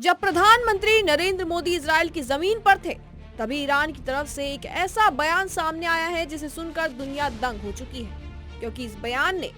जब प्रधानमंत्री नरेंद्र मोदी इजराइल की जमीन पर थे, तभी ईरान की तरफ से एक ऐसा बयान सामने आया है जिसे सुनकर दुनिया दंग हो चुकी है, क्योंकि इस बयान ने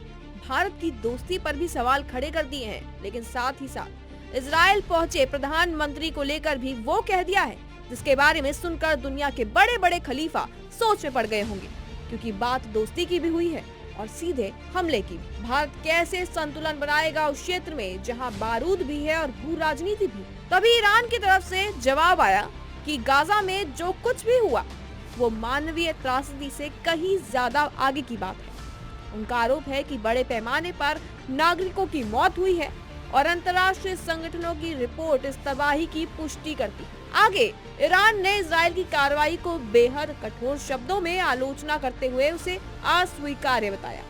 भारत की दोस्ती पर भी सवाल खड़े कर दिए हैं। लेकिन साथ ही साथ इजराइल पहुंचे प्रधानमंत्री को लेकर भी वो कह दिया है जिसके बारे में सुनकर दुनिया के बड़े बड़े खलीफा सोच में पड़ गए होंगे, क्योंकि बात दोस्ती की भी हुई है और सीधे हमले की। भारत कैसे संतुलन बनाएगा उस क्षेत्र में जहां बारूद भी है और भू राजनीति भी। तभी ईरान की तरफ से जवाब आया कि गाजा में जो कुछ भी हुआ वो मानवीय त्रासदी से कहीं ज्यादा आगे की बात है। उनका आरोप है कि बड़े पैमाने पर नागरिकों की मौत हुई है और अंतर्राष्ट्रीय संगठनों की रिपोर्ट इस तबाही की पुष्टि करती है। आगे ईरान ने इजराइल की कार्रवाई को बेहद कठोर शब्दों में आलोचना करते हुए उसे अस्वीकार्य बताया।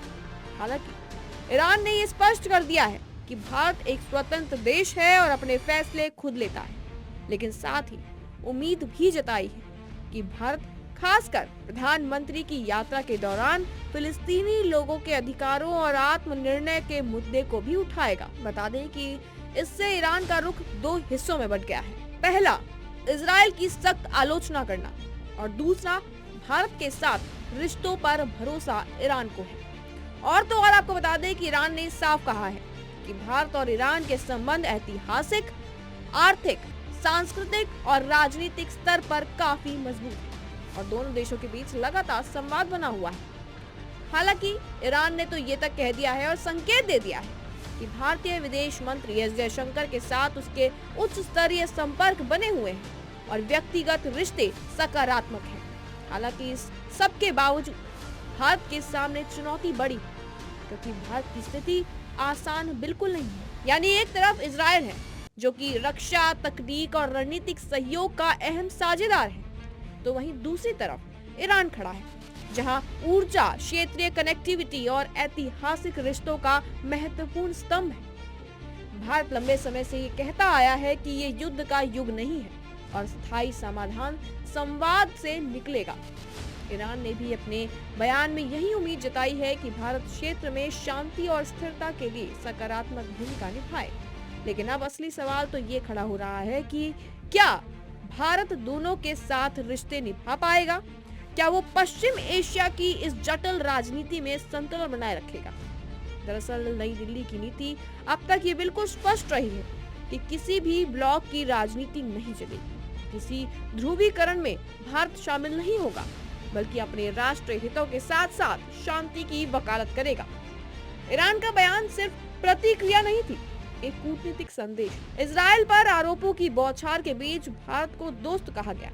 हालांकि ईरान ने ये स्पष्ट कर दिया है कि भारत एक स्वतंत्र देश है और अपने फैसले खुद लेता है, लेकिन साथ ही उम्मीद भी जताई है कि भारत खासकर प्रधानमंत्री की यात्रा के दौरान फिलिस्तीनी लोगों के अधिकारों और आत्मनिर्णय के मुद्दे को भी उठाएगा। बता दें कि इससे ईरान का रुख दो हिस्सों में बंट गया है। पहला, इजराइल की सख्त आलोचना करना और दूसरा, भारत के साथ रिश्तों पर भरोसा ईरान को है। और तो और आपको बता दें कि ईरान ने साफ कहा है कि भारत और ईरान के संबंध ऐतिहासिक, आर्थिक, सांस्कृतिक और राजनीतिक स्तर पर काफी मजबूत है और दोनों देशों के बीच लगातार संवाद बना हुआ है। हालांकि ईरान ने तो ये तक कह दिया है और संकेत दे दिया है कि भारतीय विदेश मंत्री एस जयशंकर के साथ उसके उच्च स्तरीय संपर्क बने हुए हैं और व्यक्तिगत रिश्ते सकारात्मक हैं। हालांकि इस सब के बावजूद भारत के सामने चुनौती बड़ी है, क्योंकि भारत की स्थिति आसान बिल्कुल नहीं है। यानी एक तरफ इजराइल है जो कि रक्षा, तकनीक और रणनीतिक सहयोग का अहम साझेदार है, तो वहीं दूसरी तरफ ईरान खड़ा है जहां ऊर्जा, क्षेत्रीय कनेक्टिविटी और ऐतिहासिक रिश्तों का महत्वपूर्ण स्तंभ है। भारत लंबे समय से ये कहता आया है कि ये युद्ध का युग नहीं है और स्थायी समाधान संवाद से निकलेगा। ईरान ने भी अपने बयान में यही उम्मीद जताई है कि भारत क्षेत्र में शांति और स्थिरता के लिए सकारात्मक भूमिका निभाए। लेकिन अब असली सवाल तो ये खड़ा हो रहा है कि क्या भारत दोनों के साथ रिश्ते निभा पाएगा? क्या वो पश्चिम एशिया की इस जटिल राजनीति में संतुलन बनाए रखेगा? दरअसल नई दिल्ली की नीति अब तक ये बिल्कुल स्पष्ट रही है कि किसी भी ब्लॉक की राजनीति नहीं चलेगी। किसी ध्रुवीकरण में भारत शामिल नहीं होगा, बल्कि अपने राष्ट्रीय हितों के साथ साथ शांति की वकालत करेगा। ईरान का बयान सिर्फ प्रतिक्रिया नहीं थी, एक कूटनीतिक संदेश। इजराइल पर आरोपों की बौछार के बीच भारत को दोस्त कहा गया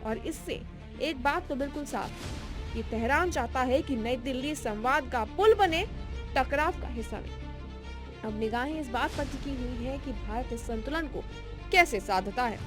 और इससे एक बात तो बिल्कुल साफ है कि तेहरान चाहता है कि नई दिल्ली संवाद का पुल बने, टकराव का हिस्सा नहीं। अब निगाहें इस बात पर टिकी हुई है कि भारत इस संतुलन को कैसे साधता है।